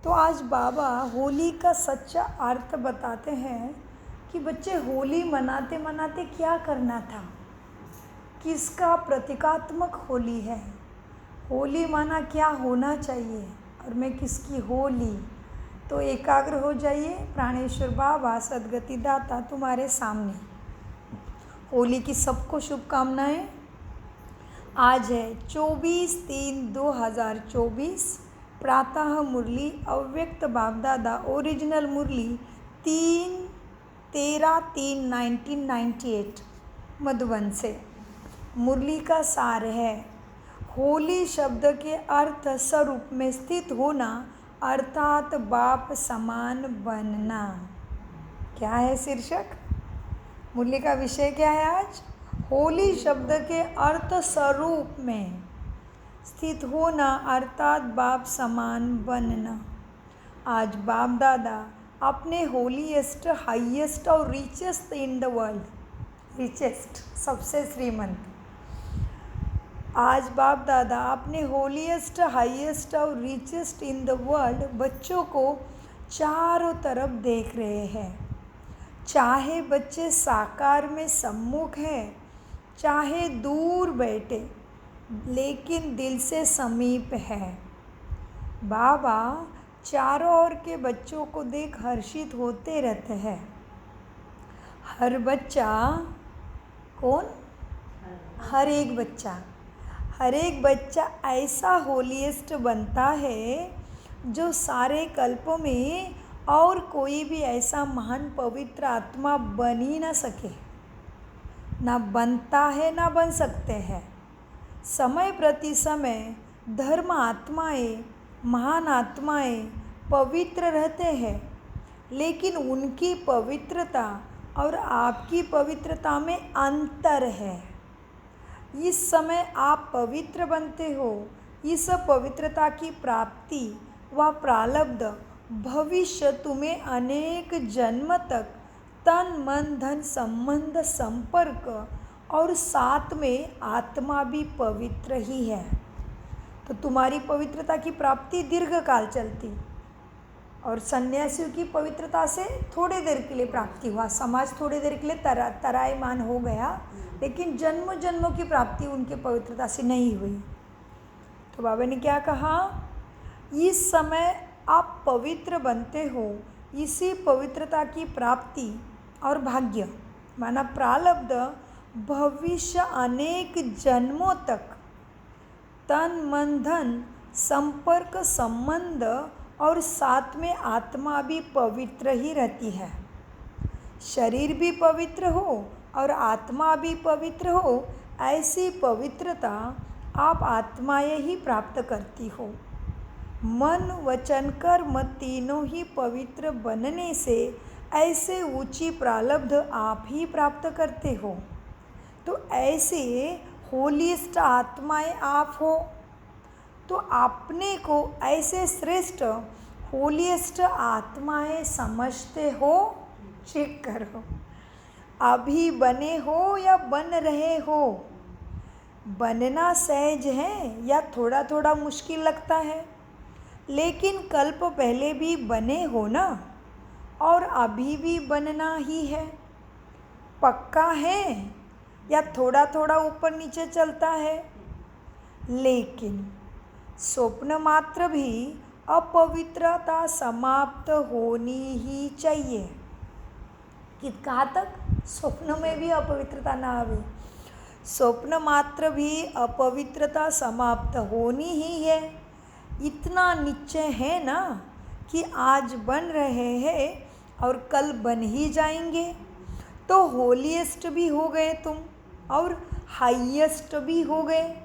तो आज बाबा होली का सच्चा अर्थ बताते हैं कि बच्चे होली मनाते मनाते क्या करना था, किसका प्रतीकात्मक होली है, होली माना क्या होना चाहिए और मैं किसकी होली। तो एकाग्र हो जाइए, प्राणेश्वर बाबा सद्गति दाता तुम्हारे सामने। होली की सबको शुभकामनाएं। आज है 24/3/2024, प्रातः मुरली अव्यक्त बापदादा ओरिजिनल मुरली 3/13/1998 मधुबन से। मुरली का सार है, होली शब्द के अर्थ स्वरूप में स्थित होना अर्थात बाप समान बनना। क्या है शीर्षक? मुरली का विषय क्या है आज? होली शब्द के अर्थ स्वरूप में स्थित होना अर्थात बाप समान बनना। आज बाप दादा अपने होलीएस्ट, हाईएस्ट और richest in the world, richest सबसे श्रीमंत, आज बाप दादा अपने होलीएस्ट, हाईएस्ट और रिचेस्ट इन द वर्ल्ड बच्चों को चारों तरफ देख रहे हैं। चाहे बच्चे साकार में सम्मुख हैं, चाहे दूर बैठे, लेकिन दिल से समीप है। बाबा चारों ओर के बच्चों को देख हर्षित होते रहते हैं। हर बच्चा, कौन? हर एक बच्चा ऐसा होलीएस्ट बनता है जो सारे कल्पों में और कोई भी ऐसा महान पवित्र आत्मा बन ही ना सके, ना बनता है ना बन सकते हैं। समय प्रति समय धर्म आत्माएं, महान आत्माएं पवित्र रहते हैं, लेकिन उनकी पवित्रता और आपकी पवित्रता में अंतर है। इस समय आप पवित्र बनते हो, इस पवित्रता की प्राप्ति व प्रारब्ध भविष्य तुम्हें अनेक जन्म तक तन मन धन संबंध संपर्क और साथ में आत्मा भी पवित्र ही है। तो तुम्हारी पवित्रता की प्राप्ति दीर्घ काल चलती और सन्यासियों की पवित्रता से थोड़ी देर के लिए प्राप्ति हुआ, समाज थोड़ी देर के लिए तरायमान हो गया, लेकिन जन्म जन्मों की प्राप्ति उनके पवित्रता से नहीं हुई। तो बाबा ने क्या कहा? इस समय आप पवित्र बनते हो, इसी पवित्रता की प्राप्ति और भाग्य माना प्रारब्ध भविष्य अनेक जन्मों तक तन मन धन संपर्क संबंध और साथ में आत्मा भी पवित्र ही रहती है। शरीर भी पवित्र हो और आत्मा भी पवित्र हो, ऐसी पवित्रता आप आत्माएं ही प्राप्त करती हो। मन वचन कर्म तीनों ही पवित्र बनने से ऐसे ऊंची प्रारब्ध आप ही प्राप्त करते हो। तो ऐसे होलीएस्ट आत्माएं आप हो, तो अपने को ऐसे श्रेष्ठ होलीएस्ट आत्माएं समझते हो? चेक करो, अभी बने हो या बन रहे हो? बनना सहज है या थोड़ा थोड़ा मुश्किल लगता है, लेकिन कल्प पहले भी बने हो ना, और अभी भी बनना ही है। पक्का है या थोड़ा थोड़ा ऊपर नीचे चलता है? लेकिन स्वप्न मात्र भी अपवित्रता समाप्त होनी ही चाहिए। कि कहाँ तक? स्वप्न में भी अपवित्रता ना आवे, स्वप्न मात्र भी अपवित्रता समाप्त होनी ही है। इतना निश्चय है ना कि आज बन रहे हैं और कल बन ही जाएंगे। तो होलीएस्ट भी हो गए तुम और हाईएस्ट भी हो गए।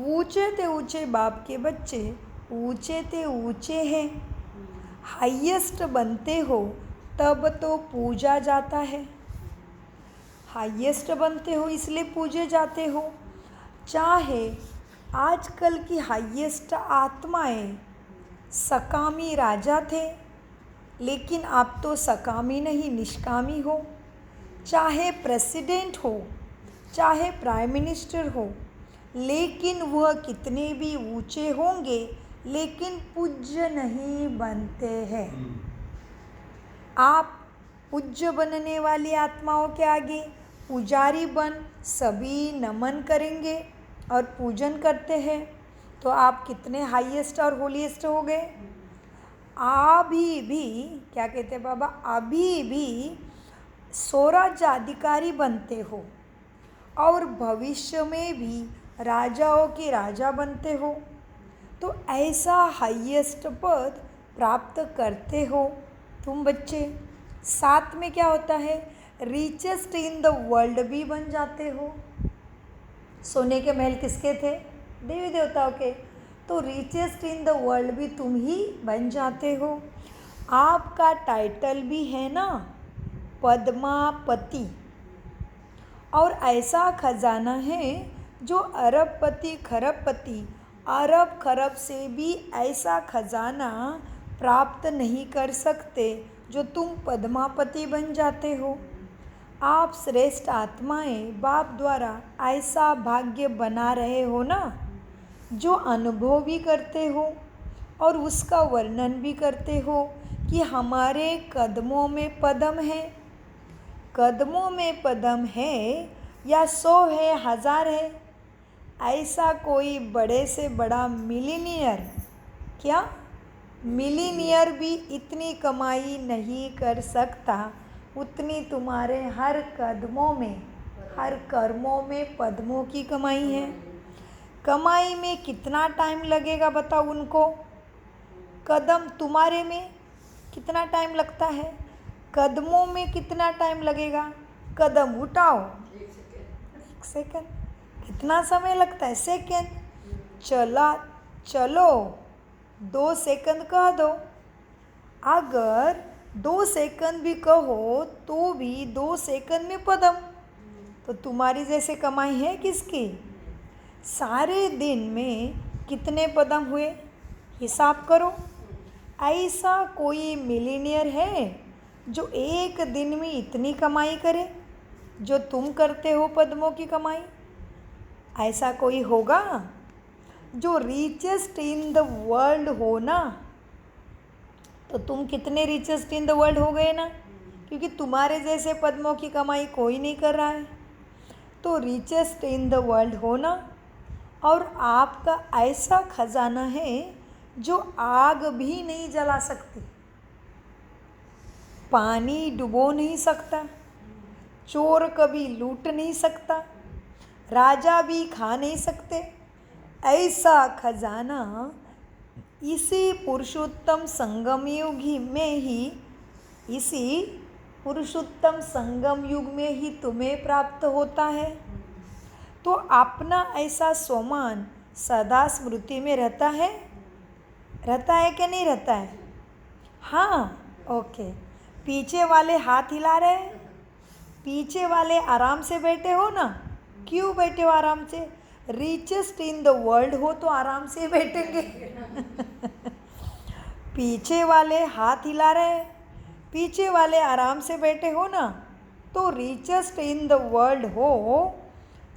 ऊंचे ते ऊंचे बाप के बच्चे ऊंचे ते ऊंचे हैं। हाईएस्ट बनते हो तब तो पूजा जाता है। हाईएस्ट बनते हो इसलिए पूजे जाते हो। चाहे आजकल की हाईएस्ट आत्माएं सकामी राजा थे, लेकिन आप तो सकामी नहीं निष्कामी हो। चाहे प्रेसिडेंट हो, चाहे प्राइम मिनिस्टर हो, लेकिन वह कितने भी ऊंचे होंगे, लेकिन पूज्य नहीं बनते हैं। आप पूज्य बनने वाली आत्माओं के आगे पुजारी बन सभी नमन करेंगे और पूजन करते हैं, तो आप कितने हाईएस्ट और होलीएस्ट हो गए। अभी भी क्या कहते हैं बाबा, अभी भी स्वराज्य अधिकारी बनते हो और भविष्य में भी राजाओं के राजा बनते हो, तो ऐसा हाईएस्ट पद प्राप्त करते हो तुम बच्चे। साथ में क्या होता है, रिचेस्ट इन द वर्ल्ड भी बन जाते हो। सोने के महल किसके थे, देवी देवताओं के, तो रिचेस्ट इन द वर्ल्ड भी तुम ही बन जाते हो। आपका टाइटल भी है ना पद्मापति, और ऐसा खजाना है जो अरबपति खरबपति अरब खरब से भी ऐसा खजाना प्राप्त नहीं कर सकते जो तुम पद्मापति बन जाते हो। आप श्रेष्ठ आत्माएं बाप द्वारा ऐसा भाग्य बना रहे हो ना, जो अनुभव भी करते हो और उसका वर्णन भी करते हो कि हमारे कदमों में पदम है। कदमों में पदम है या 100 है, 1000 है, ऐसा कोई बड़े से बड़ा मिलीनियर, क्या मिलीनियर भी इतनी कमाई नहीं कर सकता उतनी तुम्हारे हर कदमों में, हर कर्मों में पद्मों की कमाई है। कमाई में कितना टाइम लगेगा बताओ उनको, कदम तुम्हारे में कितना टाइम लगता है, कदमों में कितना टाइम लगेगा। कदम उठाओ 1 सेकंड, कितना समय लगता है, सेकंड। चलो 2 सेकंड कह दो, अगर 2 सेकंड भी कहो तो भी 2 सेकंड में पदम। तो तुम्हारी जैसे कमाई है किसकी, सारे दिन में कितने पदम हुए हिसाब करो। ऐसा कोई मिलीनियर है जो एक दिन में इतनी कमाई करे जो तुम करते हो पद्मों की कमाई, ऐसा कोई होगा। जो रिचेस्ट इन द वर्ल्ड हो ना, तो तुम कितने रिचेस्ट इन द वर्ल्ड हो गए ना, क्योंकि तुम्हारे जैसे पद्मों की कमाई कोई नहीं कर रहा है। तो रिचेस्ट इन द वर्ल्ड हो ना, और आपका ऐसा खजाना है जो आग भी नहीं जला सकती, पानी डुबो नहीं सकता, चोर कभी लूट नहीं सकता, राजा भी खा नहीं सकते। ऐसा खजाना इसी पुरुषोत्तम संगम युग में ही, इसी पुरुषोत्तम संगम युग में ही तुम्हें प्राप्त होता है। तो अपना ऐसा सोमान सदा स्मृति में रहता है कि नहीं रहता है। हाँ, ओके। पीछे वाले हाथ हिला रहे हैं, पीछे वाले आराम से बैठे हो ना, क्यों बैठे हो आराम से, रिचेस्ट इन द वर्ल्ड हो तो आराम से बैठेंगे। पीछे वाले हाथ हिला रहे हैं, पीछे वाले आराम से बैठे हो ना, तो रिचेस्ट इन द वर्ल्ड हो,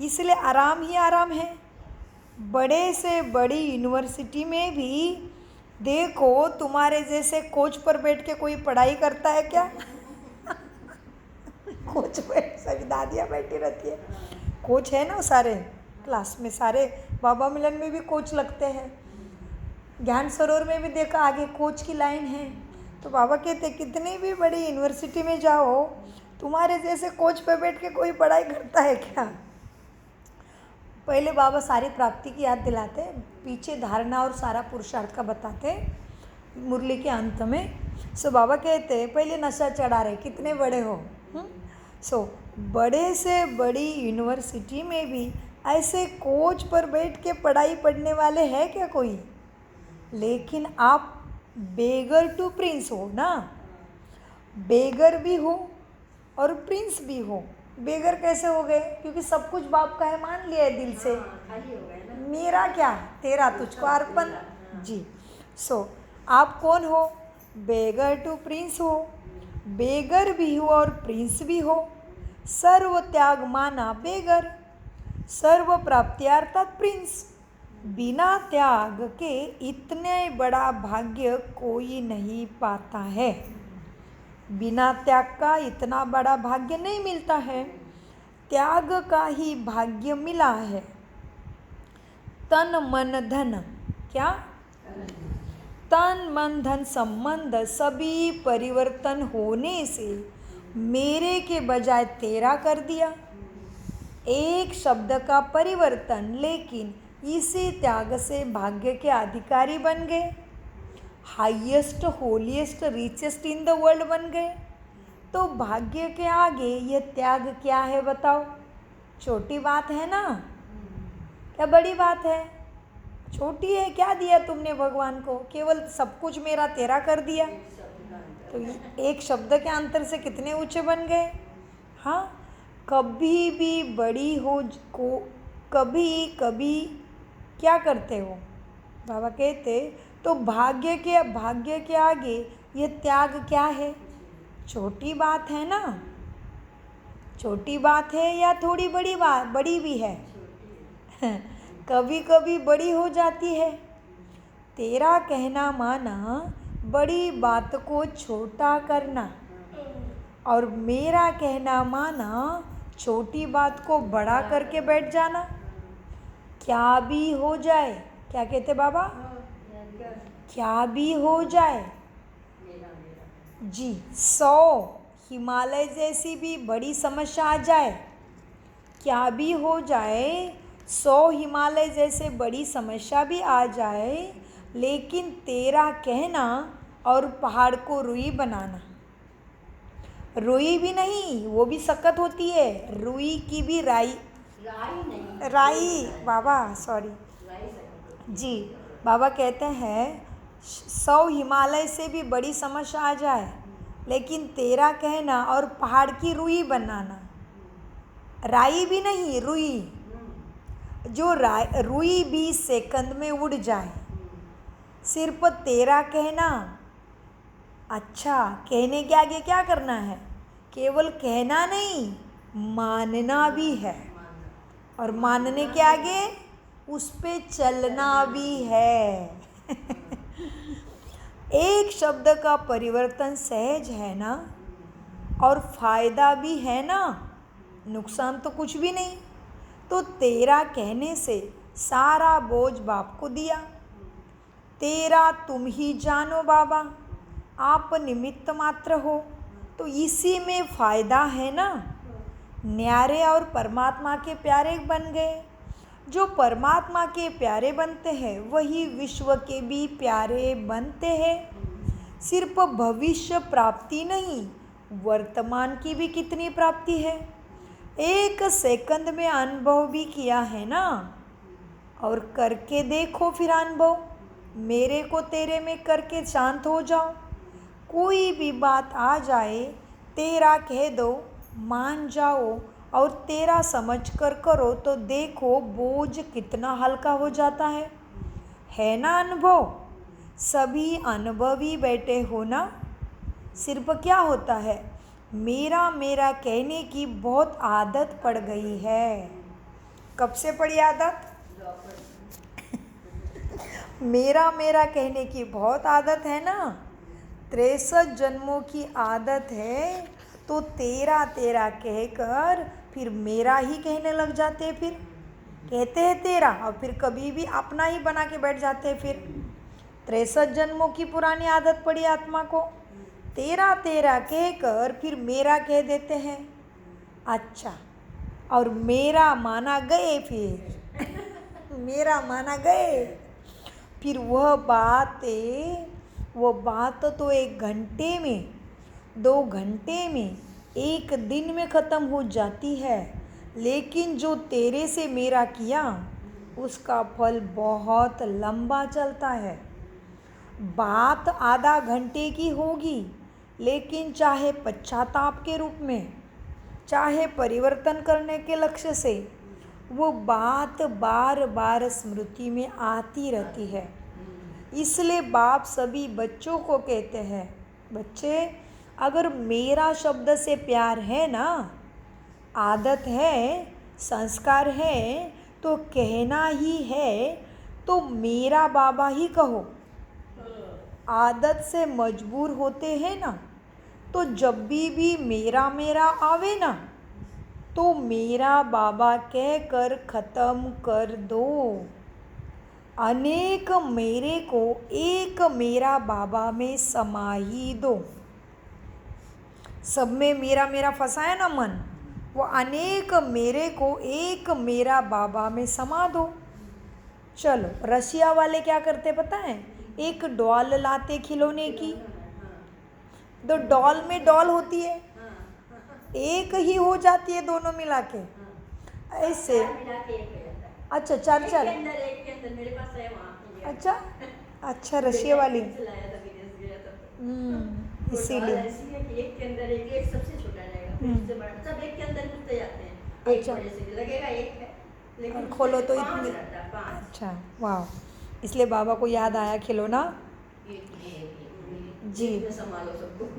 इसलिए आराम ही आराम है। बड़े से बड़ी यूनिवर्सिटी में भी देखो तुम्हारे जैसे कोच पर बैठ के कोई पढ़ाई करता है क्या? कोच पे सभी दादियाँ बैठी रहती है, कोच है ना सारे क्लास में, सारे बाबा मिलन में भी कोच लगते हैं, ज्ञान सरोवर में भी देखा आगे कोच की लाइन है। तो बाबा कहते कितनी भी बड़ी यूनिवर्सिटी में जाओ, तुम्हारे जैसे कोच पे बैठ के कोई पढ़ाई करता है क्या? पहले बाबा सारी प्राप्ति की याद दिलाते, पीछे धारणा और सारा पुरुषार्थ का बताते मुरली के अंत में। सो बाबा कहते पहले नशा चढ़ा रहे, कितने बड़े हो। सो बड़े से बड़ी यूनिवर्सिटी में भी ऐसे कोच पर बैठ के पढ़ाई पढ़ने वाले हैं क्या कोई? लेकिन आप बेगर टू प्रिंस हो ना, बेगर भी हो और प्रिंस भी हो। बेगर कैसे हो गए? क्योंकि सब कुछ बाप का है, मान लिया है दिल से, मेरा क्या तेरा तुझको अर्पण जी। सो आप कौन हो? बेगर टू प्रिंस हो, बेगर भी हो और प्रिंस भी हो। सर्व त्याग माना बेगर, सर्व प्राप्ति अर्थात प्रिंस। बिना त्याग के इतने बड़ा भाग्य कोई नहीं पाता है। बिना त्याग का इतना बड़ा भाग्य नहीं मिलता है। त्याग का ही भाग्य मिला है। तन मन धन, क्या? तन मन धन संबंध सभी परिवर्तन होने से मेरे के बजाय तेरा कर दिया। एक शब्द का परिवर्तन, लेकिन इसी त्याग से भाग्य के अधिकारी बन गए। Highest, holiest, richest in the world बन गए। तो भाग्य के आगे ये त्याग क्या है बताओ? छोटी बात है ना? क्या बड़ी बात है? छोटी है। क्या दिया तुमने भगवान को? केवल सब कुछ मेरा तेरा कर दिया। तो एक शब्द के अंतर से कितने ऊंचे बन गए। हाँ, कभी भी बड़ी हो को कभी कभी क्या करते हो? बाबा कहते तो भाग्य के आगे ये त्याग क्या है? छोटी बात है ना? छोटी बात है या थोड़ी बड़ी बात? बड़ी भी है। कभी कभी बड़ी हो जाती है। तेरा कहना माना बड़ी बात को छोटा करना, और मेरा कहना माना छोटी बात को बड़ा करके बैठ जाना। क्या भी हो जाए, क्या कहते बाबा? क्या भी हो जाए जी, 100 हिमालय जैसी भी बड़ी समस्या आ जाए, क्या भी हो जाए, 100 हिमालय जैसे बड़ी समस्या भी आ जाए, लेकिन तेरा कहना और पहाड़ को रुई बनाना। रुई भी नहीं, वो भी सख्त होती है। रुई की भी राई नहीं, राई बाबा सॉरी जी, बाबा कहते हैं 100 हिमालय से भी बड़ी समस्या आ जाए, लेकिन तेरा कहना और पहाड़ की रुई बनाना। राई भी नहीं, रुई। जो रुई 20 सेकंड में उड़ जाए। सिर्फ तेरा कहना। अच्छा, कहने के आगे क्या करना है? केवल कहना नहीं, मानना भी है। और मानने के आगे उस पे चलना भी है। एक शब्द का परिवर्तन सहज है ना, और फायदा भी है ना, नुकसान तो कुछ भी नहीं। तो तेरा कहने से सारा बोझ बाप को दिया। तेरा तुम ही जानो बाबा, आप निमित्त मात्र हो। तो इसी में फायदा है ना। न्यारे और परमात्मा के प्यारे बन गए। जो परमात्मा के प्यारे बनते हैं वही विश्व के भी प्यारे बनते हैं। सिर्फ भविष्य प्राप्ति नहीं, वर्तमान की भी कितनी प्राप्ति है। 1 सेकंड में अनुभव भी किया है ना, और करके देखो फिर अनुभव। मेरे को तेरे में करके शांत हो जाओ। कोई भी बात आ जाए, तेरा कह दो, मान जाओ और तेरा समझ कर करो, तो देखो बोझ कितना हल्का हो जाता है ना अनुभव। सभी अनुभवी बैठे हो ना। सिर्फ क्या होता है, मेरा मेरा कहने की बहुत आदत पड़ गई है। कब से पड़ी आदत? मेरा मेरा कहने की बहुत आदत है ना। 63 जन्मों की आदत है। तो तेरा तेरा कहकर फिर मेरा ही कहने लग जाते हैं। फिर कहते हैं तेरा, और फिर कभी भी अपना ही बना के बैठ जाते हैं। फिर 63 जन्मों की पुरानी आदत पड़ी आत्मा को। तेरा तेरा कहकर फिर मेरा कह देते हैं। अच्छा, और मेरा माना गए फिर। मेरा माना गए फिर वह बात तो 1 घंटे में, 2 घंटे में, 1 दिन में ख़त्म हो जाती है। लेकिन जो तेरे से मेरा किया उसका फल बहुत लंबा चलता है। बात आधा घंटे की होगी, लेकिन चाहे पश्चाताप के रूप में, चाहे परिवर्तन करने के लक्ष्य से, वो बात बार बार स्मृति में आती रहती है। इसलिए बाप सभी बच्चों को कहते हैं, बच्चे अगर मेरा शब्द से प्यार है ना, आदत है, संस्कार है, तो कहना ही है, तो मेरा बाबा ही कहो। आदत से मजबूर होते हैं ना, तो जब भी मेरा मेरा आवे ना, तो मेरा बाबा कह कर ख़त्म कर दो। अनेक मेरे को एक मेरा बाबा में समा ही दो। सब में मेरा मेरा फंसा है ना मन, वो अनेक मेरे को एक मेरा बाबा में समा दो। चलो, रशिया वाले क्या करते पता है? एक डॉल लाते खिलौने की, तो डॉल में डॉल होती है, एक ही हो जाती है दोनों मिला के, ऐसे। अच्छा, चार चार। अच्छा अच्छा, रशिया वाली। इसीलिए एक के अंदर एक सबसे छोटा रहेगा, फिर उससे बड़ा, सब एक के अंदर घुसते जाते हैं। एक बड़े से लगेगा एक है, लेकिन खोलो तो इतने। अच्छा, वाह। इसलिए बाबा को याद आया खिलौना। जी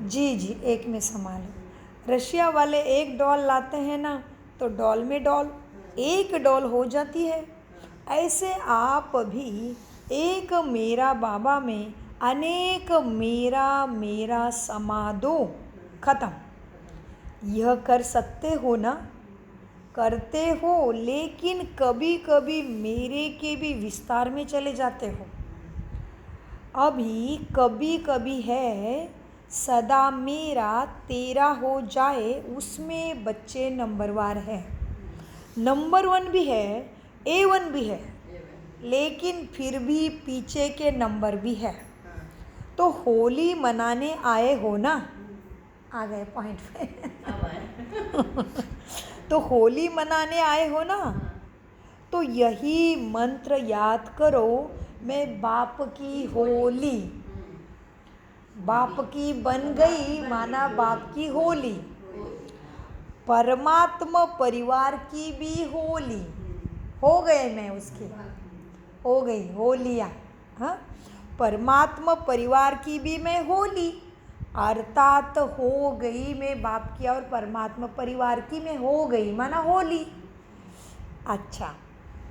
जी जी, एक में संभालो। रशिया वाले एक डॉल लाते हैं ना, तो डॉल में डॉल, एक डॉल हो जाती है। ऐसे आप भी एक मेरा बाबा में अनेक मेरा मेरा समा दो। खत्म। यह कर सकते हो ना? करते हो, लेकिन कभी कभी मेरे के भी विस्तार में चले जाते हो। अभी कभी कभी है सदा मेरा तेरा हो जाए, उसमें बच्चे नंबरवार है। नंबर 1 भी है, A1 भी है, लेकिन फिर भी पीछे के नंबर भी है। तो होली मनाने आए हो ना? आ गए पॉइंट पे। तो होली मनाने आए हो ना, तो यही मंत्र याद करो, मैं बाप की होली। बाप की बन गई माना बाप की होली। परमात्मा परिवार की भी होली हो गए, मैं उसकी हो गई होलिया। हाँ, परमात्मा परिवार की भी मैं होली, अर्थात हो गई मैं बाप की और परमात्मा परिवार की मैं हो गई माना होली। अच्छा,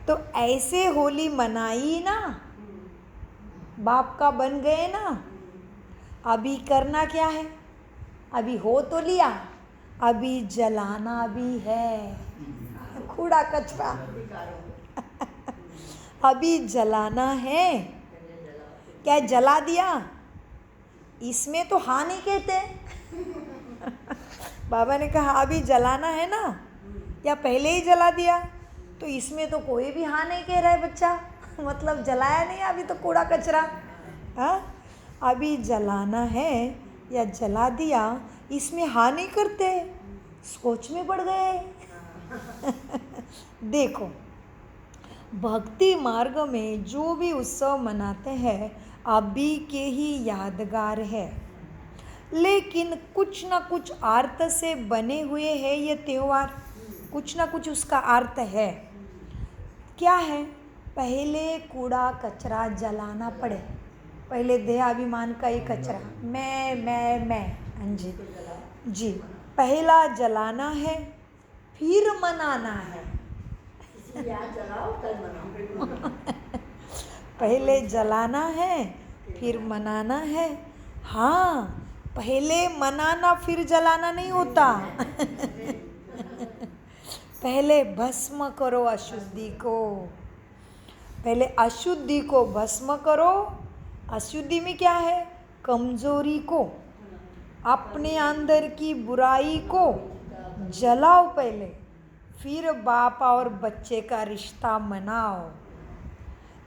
तो ऐसे होली मनाई ना, बाप का बन गए ना। अभी करना क्या है? अभी हो तो लिया, अभी जलाना भी है कूड़ा कचरा। अभी जलाना है। क्या जला दिया? इसमें तो हाँ नहीं कहते। बाबा ने कहा अभी जलाना है ना, या पहले ही जला दिया, तो इसमें तो कोई भी हाँ नहीं कह रहा है बच्चा। मतलब जलाया नहीं, अभी तो कूड़ा कचरा। हाँ, अभी जलाना है या जला दिया, इसमें हाँ नहीं करते, सोच में पड़ गए। देखो, भक्ति मार्ग में जो भी उत्सव मनाते हैं अभी के ही यादगार है, लेकिन कुछ ना कुछ अर्थ से बने हुए हैं ये त्यौहार। कुछ ना कुछ उसका अर्थ है। क्या है? पहले कूड़ा कचरा जलाना पड़े, पहले देहाभिमान का ही कचरा, मैं। हाँ जी जी, पहला जलाना है, फिर मनाना है। पहले जलाना है, फिर मनाना है। हाँ, पहले मनाना फिर जलाना नहीं होता। पहले भस्म करो अशुद्धि को, पहले अशुद्धि को भस्म करो। अशुद्धि में क्या है? कमजोरी को, अपने अंदर की बुराई को जलाओ पहले, फिर बाप और बच्चे का रिश्ता मनाओ।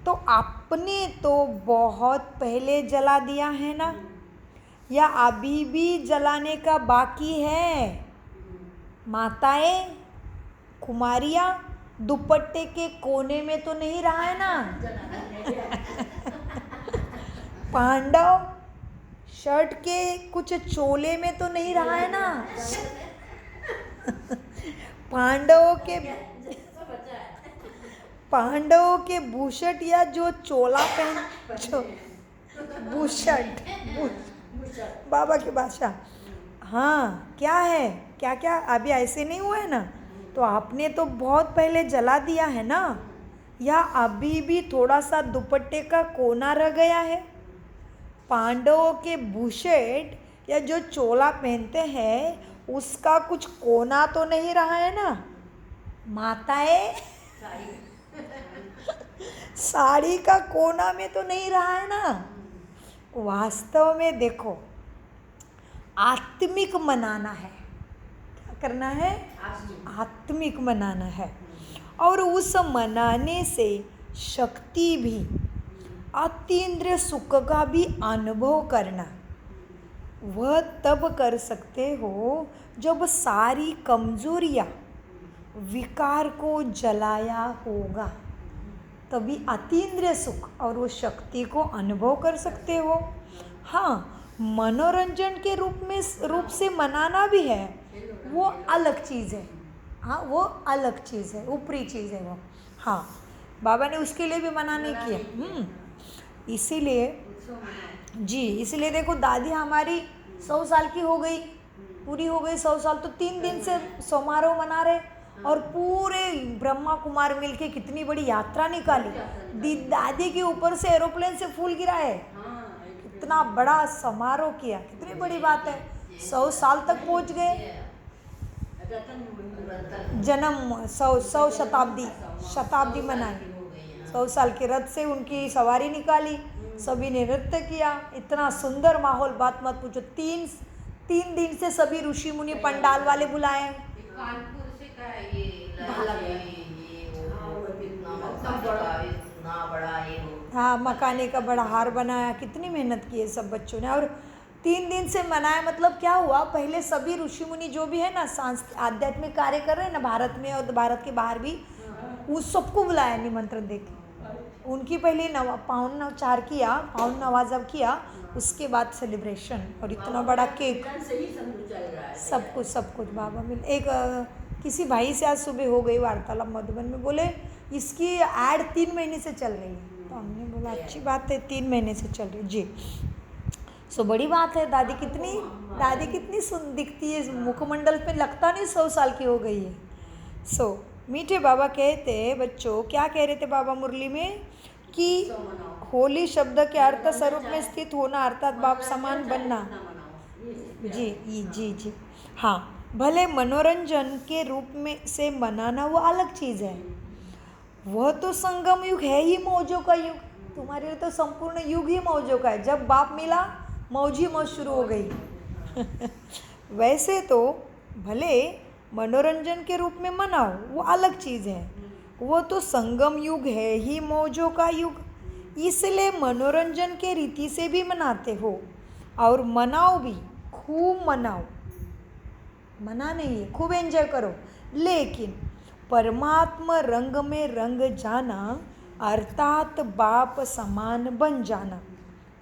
तो आपने तो बहुत पहले जला दिया है ना, या अभी भी जलाने का बाकी है? माताएं, कुमारियाँ, दुपट्टे के कोने में तो नहीं रहा है ना? पांडव शर्ट के कुछ चोले में तो नहीं रहा है ना? पांडवों के बुशर्ट या जो चोला पहन, बुशर्ट, बाबा की भाषा। हाँ, क्या है? क्या क्या अभी ऐसे नहीं हुआ है ना? तो आपने तो बहुत पहले जला दिया है ना, या अभी भी थोड़ा सा दुपट्टे का कोना रह गया है? पांडवों के बुशेट या जो चोला पहनते हैं उसका कुछ कोना तो नहीं रहा है ना? माताएं, साड़ी का कोना में तो नहीं रहा है ना? वास्तव में देखो, आत्मिक मनाना है। क्या करना है? आत्मिक मनाना है। और उस मनाने से शक्ति भी, अतीन्द्रिय सुख का भी अनुभव करना, वह तब कर सकते हो जब सारी कमजोरियाँ, विकार को जलाया होगा, तभी अतीन्द्रिय सुख और वो शक्ति को अनुभव कर सकते हो। हाँ, मनोरंजन के रूप से मनाना भी है, वो अलग चीज़ है। हाँ, वो अलग चीज़ है, ऊपरी चीज़ है वो। हाँ, बाबा ने उसके लिए भी मना नहीं किया। इसीलिए जी, इसलिए देखो, दादी हमारी 100 साल की हो गई, पूरी हो गई 100 साल, तो 3 दिन से समारोह मना रहे और पूरे ब्रह्मा कुमार मिलके कितनी बड़ी यात्रा निकाली। दादी के ऊपर से एरोप्लेन से फूल गिरा है, कितना बड़ा समारोह किया, कितनी बड़ी बात है। 100 साल तक पहुंच गए, जन्म 100 शताब्दी मनाई, 100 साल के रथ से उनकी सवारी निकाली, सभी ने नृत्य किया, इतना सुंदर माहौल, बात मत पूछो। 3 दिन से सभी ऋषि मुनि पंडाल वाले बुलाए। कानपुर से का है ये हाँ, मकाने का बड़ा हार बनाया, कितनी मेहनत की है सब बच्चों ने। और 3 दिन से मनाया, मतलब क्या हुआ, पहले सभी ऋषि मुनि जो भी है ना, आध्यात्मिक कार्य कर रहे हैं ना भारत में और भारत के बाहर भी, उस सबको बुलाया निमंत्रण देके। उनकी पहले पावन नवाचार किया, पावन नवाजा किया, उसके बाद सेलिब्रेशन, और इतना बड़ा केक, सब कुछ बाबा मिल। एक किसी भाई से आज सुबह हो गई वार्तालाप मधुबन में, बोले इसकी ऐड 3 महीने से चल रही है। तो हमने बोला अच्छी बात है, 3 महीने से चल रही जी। सो बड़ी बात है। दादी कितनी सुंदर दिखती है, मुखमंडल पे लगता नहीं 100 साल की हो गई है। सो मीठे बाबा कहते हैं, बच्चों क्या कह रहे थे बाबा मुरली में, कि होली शब्द के अर्थ स्वरूप में स्थित होना, अर्थात बाप समान बनना। जी। हाँ, भले मनोरंजन के रूप में से मनाना वो अलग चीज़ है, वह तो संगम युग है ही, मौजों का युग। तुम्हारे लिए तो संपूर्ण युग ही मौजों का है। जब बाप मिला, मौज ही मौज शुरू हो गई। वैसे तो भले मनोरंजन के रूप में मनाओ, वो अलग चीज़ है, वो तो संगम युग है ही, मौजों का युग। इसलिए मनोरंजन के रीति से भी मनाते हो, और मनाओ भी, खूब मनाओ, मना नहीं है, खूब एंजॉय करो, लेकिन परमात्मा रंग में रंग जाना, अर्थात बाप समान बन जाना।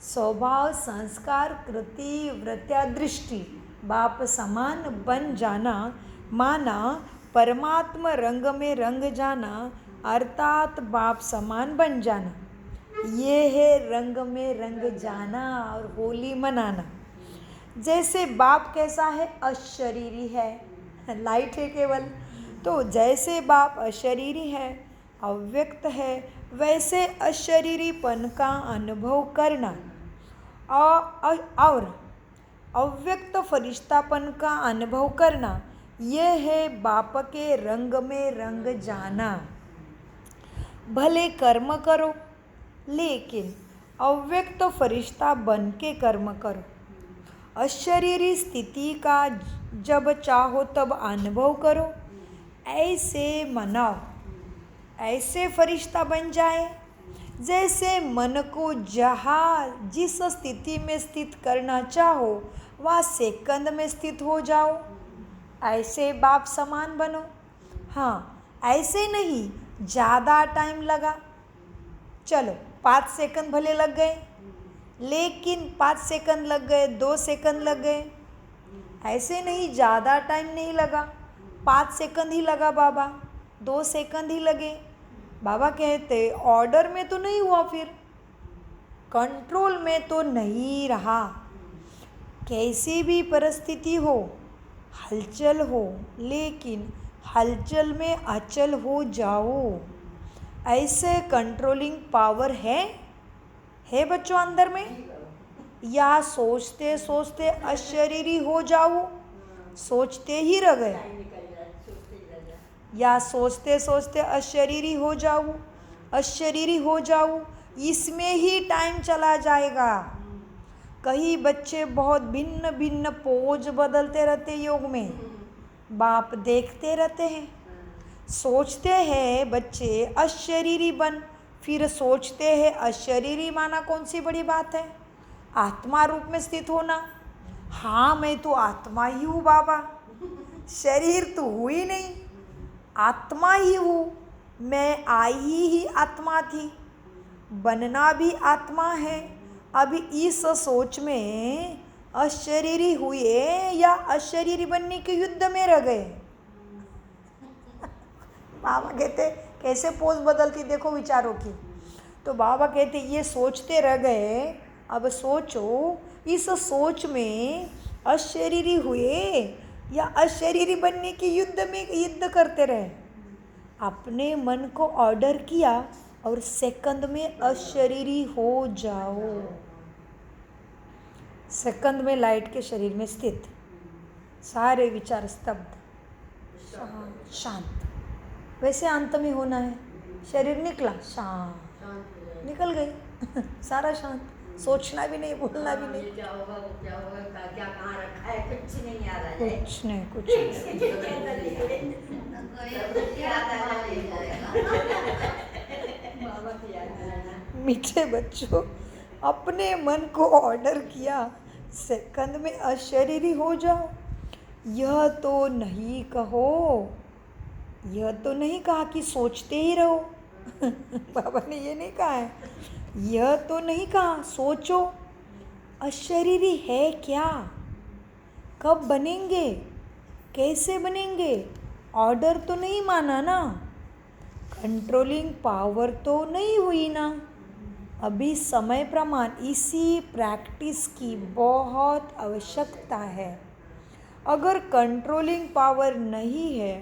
स्वभाव, संस्कार, कृति, वृत्या, दृष्टि बाप समान बन जाना, माना परमात्मा रंग में रंग जाना, अर्थात बाप समान बन जाना। ये है रंग में रंग जाना और होली मनाना। जैसे बाप कैसा है, अशरीरी है, लाइट है केवल। तो जैसे बाप अशरीरी है, अव्यक्त है, वैसे अशरीरीपन का अनुभव करना और अव्यक्त फरिश्तापन का अनुभव करना, यह है बाप के रंग में रंग जाना। भले कर्म करो, लेकिन अव्यक्त फरिश्ता बन के कर्म करो। अशरीरी स्थिति का जब चाहो तब अनुभव करो, ऐसे मनाओ, ऐसे फरिश्ता बन जाए जैसे मन को जहाँ जिस स्थिति में स्थित करना चाहो वहाँ सेकंड में स्थित हो जाओ, ऐसे बाप समान बनो। हाँ, ऐसे नहीं ज़्यादा टाइम लगा, चलो 5 सेकंड भले लग गए, लेकिन 5 सेकंड लग गए, 2 सेकंड लग गए, ऐसे नहीं ज़्यादा टाइम नहीं लगा, 5 सेकंड ही लगा बाबा, 2 सेकंड ही लगे। बाबा कहते ऑर्डर में तो नहीं हुआ, फिर कंट्रोल में तो नहीं रहा। कैसी भी परिस्थिति हो, हलचल हो, लेकिन हलचल में अचल हो जाओ। ऐसे कंट्रोलिंग पावर है बच्चों अंदर में? या सोचते सोचते अशरीरी हो जाऊं, सोचते ही रह गए? टाइम निकल जाए, सोचते ही रह जाए। या सोचते सोचते अशरीरी हो जाऊं, अशरीरी हो जाऊं, इसमें ही टाइम चला जाएगा। कई बच्चे बहुत भिन्न भिन्न पोज बदलते रहते योग में, बाप देखते रहते हैं। सोचते हैं बच्चे अशरीरी बन, फिर सोचते हैं अशरीरी माना कौन सी बड़ी बात है? आत्मा रूप में स्थित होना। हाँ मैं तो आत्मा ही हूँ बाबा, शरीर तो हूँ ही नहीं, आत्मा ही हूँ। मैं आई ही आत्मा थी, बनना भी आत्मा है। अभी इस सोच में अशरीरी हुए या अशरीरी बनने के युद्ध में रह गए। बाबा कहते कैसे पोज बदलती देखो विचारों की। तो बाबा कहते ये सोचते रह गए। अब सोचो, इस सोच में अशरीरी हुए या अशरीरी बनने के युद्ध में युद्ध करते रहे। अपने मन को ऑर्डर किया और सेकंड में अशरीरी हो जाओ। सेकंड में लाइट के शरीर में स्थित, सारे विचार स्तब्ध, शांत। वैसे अंत में होना है, शरीर निकला शांत, निकल गई सारा शांत, सोचना भी नहीं, बोलना भी नहीं, क्या होगा वो क्या होगा, क्या कहाँ रखा है, कुछ नहीं आ रहा है। कुछ नहीं। बाबा की याद दिलाना। मीठे बच्चों, अपने मन को ऑर्डर किया सेकंड में अशरीरी हो जाओ। यह तो नहीं कहो, यह तो नहीं कहा कि सोचते ही रहो बाबा ने ये नहीं कहा है, यह तो नहीं कहा सोचो। अशरीरी है क्या? कब बनेंगे, कैसे बनेंगे? ऑर्डर तो नहीं माना ना, कंट्रोलिंग पावर तो नहीं हुई ना। अभी समय प्रमाण इसी प्रैक्टिस की बहुत आवश्यकता है। अगर कंट्रोलिंग पावर नहीं है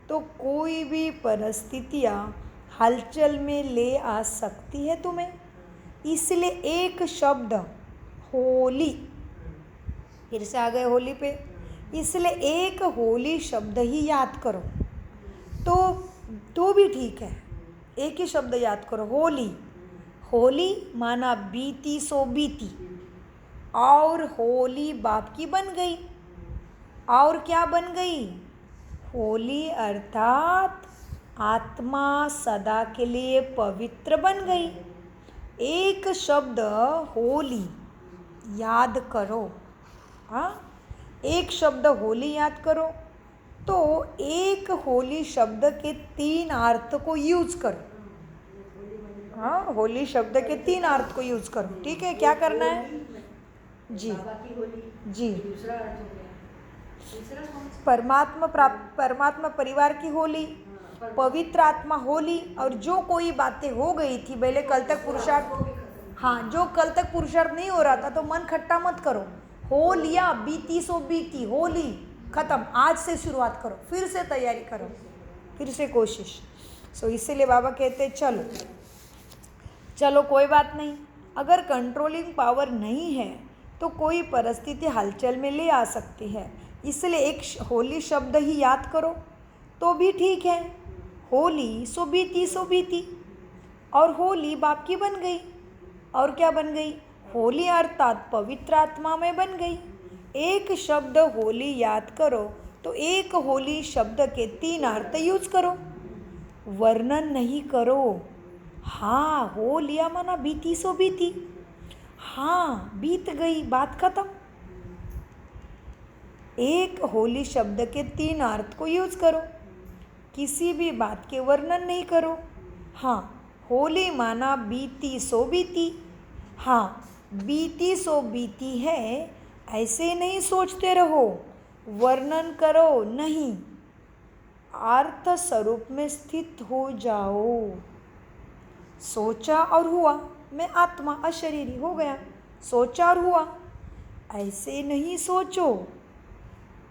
तो कोई भी परिस्थितियाँ हलचल में ले आ सकती है तुम्हें। इसलिए एक शब्द होली, फिर से आ गए होली पे, इसलिए एक होली शब्द ही याद करो तो भी ठीक है। एक ही शब्द याद करो, होली। होली माना बीती सो बीती, और होली बाप की बन गई। और क्या बन गई? होली अर्थात आत्मा सदा के लिए पवित्र बन गई। एक शब्द होली याद करो। हाँ, एक शब्द होली याद करो तो एक होली शब्द के 3 अर्थ को यूज करो। हाँ, होली शब्द के 3 अर्थ को यूज करो। ठीक है, क्या करना है जी? बाबा की होली जी, दूसरा अर्थ हो गया। तीसरा कौन सा? परमात्मा परिवार की होली, पवित्र आत्मा होली। और जो कोई बातें हो गई थी पहले, कल तक पुरुषार्थ, हाँ, जो कल तक पुरुषार्थ नहीं हो रहा था तो मन खट्टा मत करो। हो लिया, बीती सो बीती, होली खत्म। आज से शुरुआत करो, फिर से तैयारी करो, फिर से कोशिश। सो इसीलिए बाबा कहते चलो कोई बात नहीं। अगर कंट्रोलिंग पावर नहीं है तो कोई परिस्थिति हलचल में ले आ सकती है। इसलिए एक होली शब्द ही याद करो तो भी ठीक है। होली सो बीती, और होली बाप की बन गई। और क्या बन गई? होली अर्थात पवित्र आत्मा में बन गई। एक शब्द होली याद करो तो एक होली शब्द के 3 अर्थ यूज करो, वर्णन नहीं करो। हाँ, हो लिया माना बीती सो बीती, हाँ बीत गई, बात खत्म। एक होली शब्द के 3 अर्थ को यूज करो, किसी भी बात के वर्णन नहीं करो। हाँ, होली माना बीती सो बीती, हाँ बीती सो बीती है, ऐसे नहीं सोचते रहो, वर्णन करो नहीं, अर्थ स्वरूप में स्थित हो जाओ। सोचा और हुआ, मैं आत्मा अशरीरी हो गया, सोचा और हुआ। ऐसे नहीं सोचो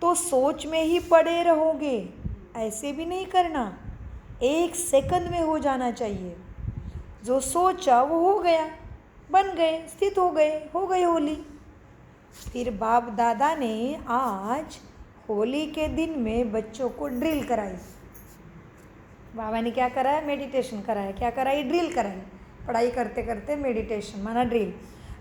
तो सोच में ही पड़े रहोगे, ऐसे भी नहीं करना। 1 सेकंड में हो जाना चाहिए। जो सोचा वो हो गया, बन गए, स्थित हो गई होली। फिर बाप दादा ने आज होली के दिन में बच्चों को ड्रिल कराई। बाबा ने क्या कराया? मेडिटेशन कराया। क्या कराई? ड्रिल कराई। पढ़ाई करते करते मेडिटेशन माना ड्रिल।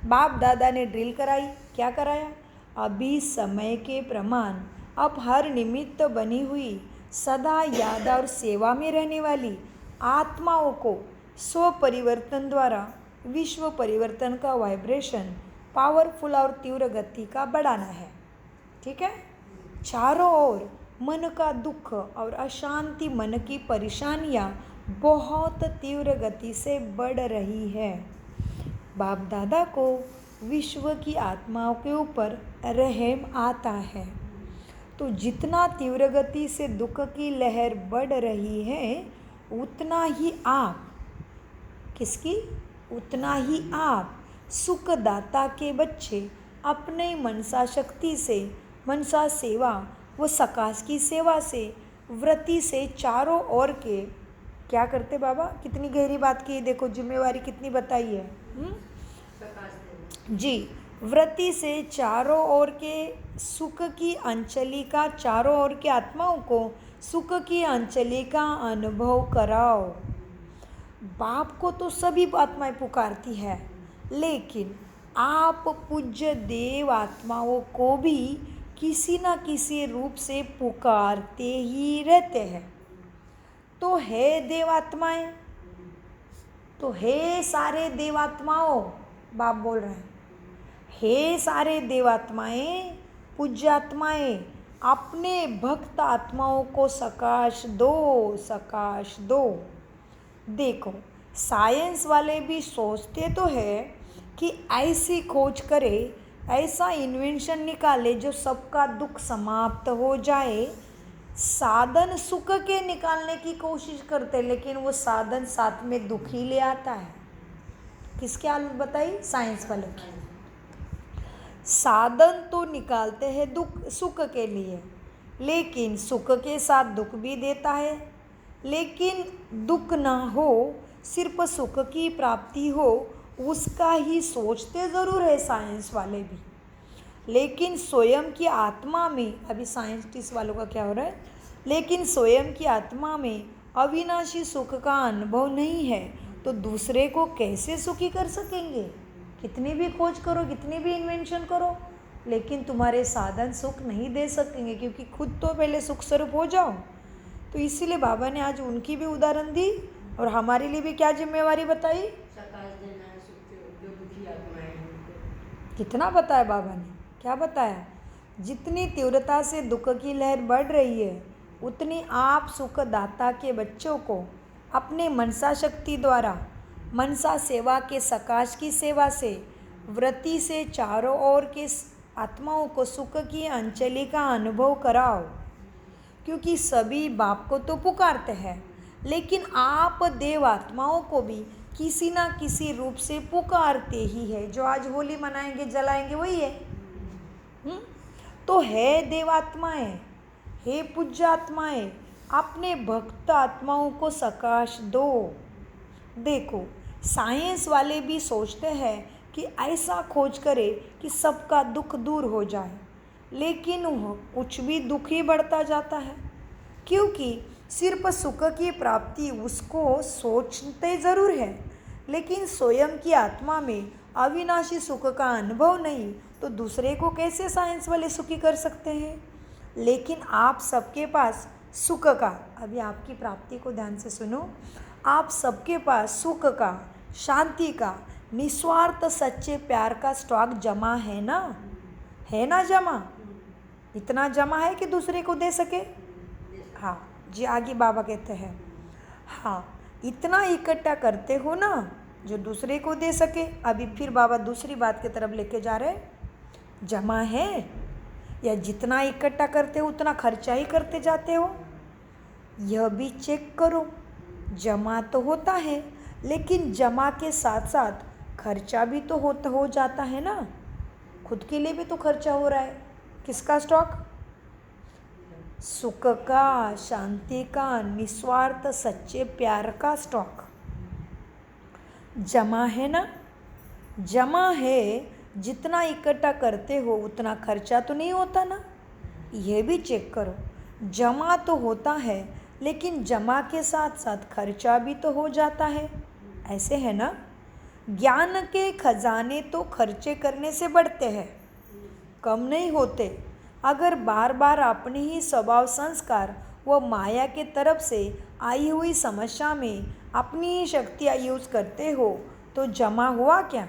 बाप दादा ने ड्रिल कराई। क्या कराया? अभी समय के प्रमाण अब हर निमित्त बनी हुई सदा याद और सेवा में रहने वाली आत्माओं को स्व परिवर्तन द्वारा विश्व परिवर्तन का वाइब्रेशन पावरफुल और तीव्र गति का बढ़ाना है। ठीक है? चारों ओर मन का दुख और अशांति, मन की परेशानियाँ बहुत तीव्र गति से बढ़ रही है। बाप दादा को विश्व की आत्माओं के ऊपर रहम आता है। तो जितना तीव्र गति से दुख की लहर बढ़ रही है, उतना ही आप किसकी? उतना ही आप सुखदाता के बच्चे अपने मनसा शक्ति से, मनसा सेवा व सकाश की सेवा से, व्रति से चारों ओर के क्या करते? बाबा कितनी गहरी बात की, देखो जिम्मेवारी कितनी बताई है। जी, व्रति से चारों ओर के सुख की अंचलिका, चारों ओर के आत्माओं को सुख की अंचली का अनुभव कराओ। बाप को तो सभी आत्माएं पुकारती है, लेकिन आप पूज्य देव आत्माओं को भी किसी न किसी रूप से पुकारते ही रहते हैं। तो हे देवात्माएं, तो हे सारे देवात्माओं, बाप बोल रहे हैं, हे सारे देवात्माएं, पूज्यात्माएं, अपने भक्त आत्माओं को सकाश दो, सकाश दो। देखो, साइंस वाले भी सोचते तो है कि ऐसी खोज करे, ऐसा इन्वेंशन निकाले जो सबका दुख समाप्त हो जाए। साधन सुख के निकालने की कोशिश करते, लेकिन वो साधन साथ में दुख ही ले आता है। किसकी हालत बताई? साइंस वाले की। साधन तो निकालते हैं दुख सुख के लिए, लेकिन सुख के साथ दुख भी देता है। लेकिन दुख ना हो, सिर्फ सुख की प्राप्ति हो, उसका ही सोचते ज़रूर है साइंस वाले भी। लेकिन स्वयं की आत्मा में, अभी साइंटिस्ट वालों का क्या हो रहा है, लेकिन स्वयं की आत्मा में अविनाशी सुख का अनुभव नहीं है, तो दूसरे को कैसे सुखी कर सकेंगे? कितनी भी खोज करो, कितनी भी इन्वेंशन करो, लेकिन तुम्हारे साधन सुख नहीं दे सकेंगे, क्योंकि खुद तो पहले सुख स्वरूप हो जाओ। तो इसीलिए बाबा ने आज उनकी भी उदाहरण दी और हमारे लिए भी क्या जिम्मेवारी बताई? जो दुखी आत्माएं हैं उनको। कितना बताया बाबा ने? क्या बताया? जितनी तीव्रता से दुख की लहर बढ़ रही है, उतनी आप सुखदाता के बच्चों को अपने मनसा शक्ति द्वारा, मनसा सेवा के सकाश की सेवा से, व्रति से चारों ओर के आत्माओं को सुख की अंचली का अनुभव कराओ। क्योंकि सभी बाप को तो पुकारते हैं, लेकिन आप देव आत्माओं को भी किसी ना किसी रूप से पुकारते ही है। जो आज होली मनाएंगे, जलाएंगे, वही है। तो हे देवात्माएं, हे पूज्य आत्माएं, अपने भक्त आत्माओं को सकाश दो। देखो, साइंस वाले भी सोचते हैं कि ऐसा खोज करे कि सबका दुख दूर हो जाए, लेकिन वह कुछ भी दुख ही बढ़ता जाता है। क्योंकि सिर्फ सुख की प्राप्ति उसको सोचते ज़रूर है, लेकिन स्वयं की आत्मा में अविनाशी सुख का अनुभव नहीं, तो दूसरे को कैसे साइंस वाले सुखी कर सकते हैं? लेकिन आप सबके पास सुख का, अभी आपकी प्राप्ति को ध्यान से सुनो, आप सबके पास सुख का, शांति का, निस्वार्थ सच्चे प्यार का स्टॉक जमा है ना? है ना जमा? इतना जमा है कि दूसरे को दे सके? हाँ जी, आगे बाबा कहते हैं, हाँ इतना इकट्ठा करते हो ना जो दूसरे को दे सके। अभी फिर बाबा दूसरी बात की तरफ लेके जा रहे हैं। जमा है या जितना इकट्ठा करते हो उतना खर्चा ही करते जाते हो? यह भी चेक करो। जमा तो होता है, लेकिन जमा के साथ साथ खर्चा भी तो हो जाता है ना। खुद के लिए भी तो खर्चा हो रहा है। किसका स्टॉक? सुख का, शांति का, निस्वार्थ सच्चे प्यार का स्टॉक जमा है ना? जमा है, जितना इकट्ठा करते हो उतना खर्चा तो नहीं होता ना, ये भी चेक करो। जमा तो होता है लेकिन जमा के साथ साथ खर्चा भी तो हो जाता है, ऐसे है ना? ज्ञान के खजाने तो खर्चे करने से बढ़ते हैं, कम नहीं होते। अगर बार बार अपने ही स्वभाव संस्कार व माया के तरफ से आई हुई समस्या में अपनी ही शक्तियाँ यूज करते हो तो जमा हुआ क्या?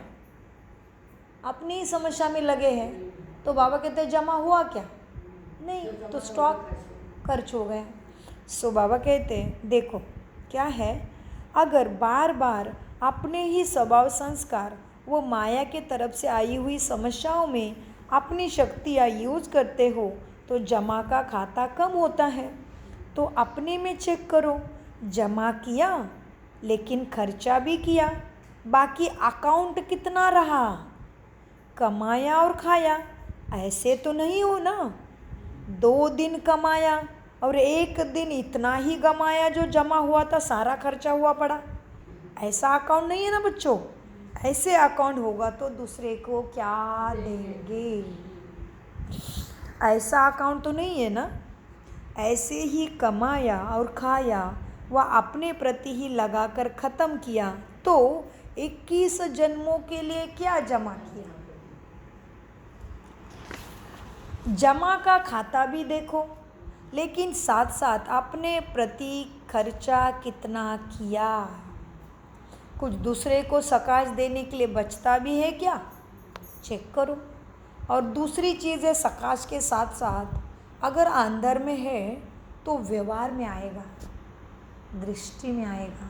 अपनी ही समस्या में लगे हैं तो बाबा कहते हैं जमा हुआ क्या? नहीं, तो स्टॉक खर्च हो गया। सो बाबा कहते हैं देखो क्या है, अगर बार बार अपने ही स्वभाव संस्कार वो माया के तरफ से आई हुई समस्याओं में अपनी शक्तियाँ यूज करते हो तो जमा का खाता कम होता है। तो अपने में चेक करो, जमा किया लेकिन खर्चा भी किया, बाकी अकाउंट कितना रहा? कमाया और खाया, ऐसे तो नहीं हो ना। 2 दिन कमाया और 1 दिन इतना ही कमाया जो जमा हुआ था, सारा खर्चा हुआ पड़ा, ऐसा अकाउंट नहीं है ना बच्चों। ऐसे अकाउंट होगा तो दूसरे को क्या देंगे? ऐसा अकाउंट तो नहीं है ना। ऐसे ही कमाया और खाया व अपने प्रति ही लगाकर ख़त्म किया तो 21 जन्मों के लिए क्या जमा किया? जमा का खाता भी देखो, लेकिन साथ साथ अपने प्रति खर्चा कितना किया? कुछ दूसरे को सकाश देने के लिए बचता भी है क्या? चेक करो। और दूसरी चीज़ है, सकाश के साथ साथ अगर अंदर में है तो व्यवहार में आएगा, दृष्टि में आएगा,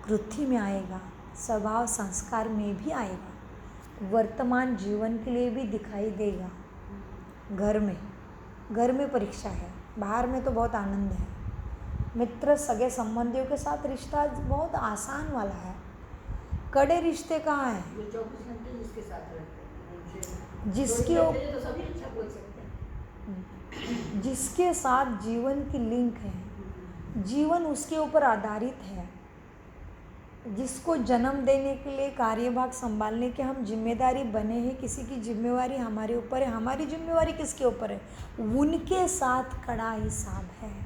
कृति में आएगा, स्वभाव संस्कार में भी आएगा, वर्तमान जीवन के लिए भी दिखाई देगा। घर में परीक्षा है, बाहर में तो बहुत आनंद है। मित्र सगे संबंधियों के साथ रिश्ता बहुत आसान वाला है। कड़े रिश्ते कहाँ हैं? जो 24 घंटे जिसके साथ रहते हैं, जिसके तो सभी अच्छा बोल सकते हैं। जिसके साथ जीवन की लिंक है, जीवन उसके ऊपर आधारित है, जिसको जन्म देने के लिए कार्यभाग संभालने के हम जिम्मेदारी बने हैं, किसी की जिम्मेवारी हमारे ऊपर है, हमारी जिम्मेवारी किसके ऊपर है? उनके साथ कड़ा हिसाब है।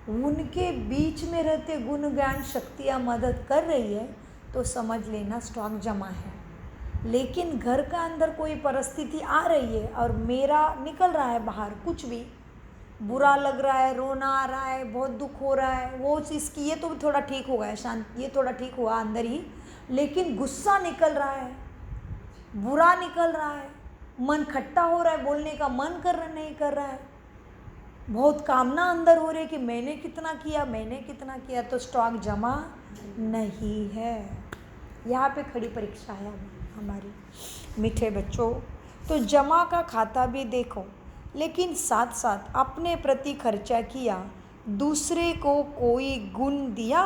उनके बीच में रहते गुण ज्ञान शक्तियाँ मदद कर रही है तो समझ लेना स्टॉक जमा है। लेकिन घर का अंदर कोई परिस्थिति आ रही है और मेरा निकल रहा है बाहर, कुछ भी बुरा लग रहा है, रोना आ रहा है, बहुत दुख हो रहा है, वो चीज़ की ये तो थोड़ा ठीक हो गया, शांत, ये थोड़ा ठीक हुआ अंदर ही, लेकिन गुस्सा निकल रहा है, बुरा निकल रहा है, मन खट्टा हो रहा है, बोलने का मन नहीं कर रहा है, बहुत कामना अंदर हो रही है कि मैंने कितना किया, तो स्टॉक जमा नहीं है। यहाँ पे खड़ी परीक्षा है हमारी मीठे बच्चों। तो जमा का खाता भी देखो, लेकिन साथ साथ अपने प्रति खर्चा किया, दूसरे को कोई गुण दिया,